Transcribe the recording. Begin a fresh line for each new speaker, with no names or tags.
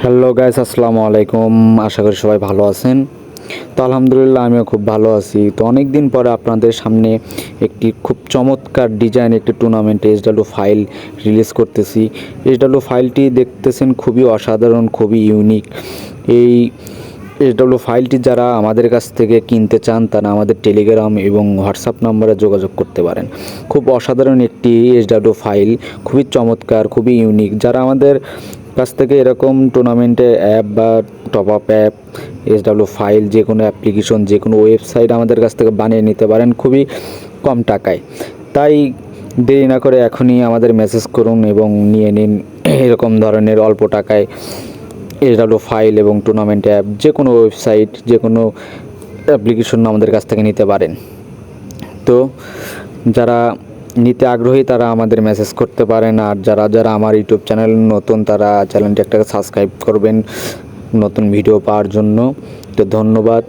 Hello guys, আসসালামু আলাইকুম। আশা করি সবাই ভালো আছেন। তো আলহামদুলিল্লাহ আমিও খুব ভালো আছি। তো অনেক দিন পরে আপনাদের সামনে একটি খুব চমৎকার ডিজাইন একটি টুর্নামেন্টে এইচডাব্লিউ ফাইল রিলিজ করতেছি। এইচডাব্লিউ ফাইলটি দেখতেছেন খুবই অসাধারণ, খুবই ইউনিক। এই এইচডাব্লিউ ফাইলটি যারা আমাদের কাছ থেকে কিনতে চান তারা আমাদের টেলিগ্রাম এবং হোয়াটসঅ্যাপ নম্বরে যোগাযোগ করতে পারেন। খুব অসাধারণ একটি এইচডাব্লিউ ফাইল, খুবই চমৎকার, খুবই ইউনিক। যারা আমাদের কাছ থেকে এরকম টুর্নামেন্টে অ্যাপ বা top up app, HW file, যে কোনো অ্যাপ্লিকেশন, যে কোনো ওয়েবসাইট আমাদের কাছ থেকে বানিয়ে নিতে পারেন খুবই কম টাকায়। তাই দেরি না করে এখনই আমাদের মেসেজ করুন এবং নিয়ে নিন এরকম ধরনের অল্প টাকায় এইচডাব্লিউ ফাইল এবং টুর্নামেন্ট অ্যাপ। যে কোনো ওয়েবসাইট, যে কোনো অ্যাপ্লিকেশন আমাদের কাছ থেকে নিতে পারেন। তো যারা নিতে আগ্রহী তারা আমাদের মেসেজ করতে পারেন। আর যারা যারা আমার ইউটিউব চ্যানেল নতুন তারা চ্যানেলটি একটা সাবস্ক্রাইব করবেন নতুন ভিডিও পাওয়ার জন্য। তো ধন্যবাদ।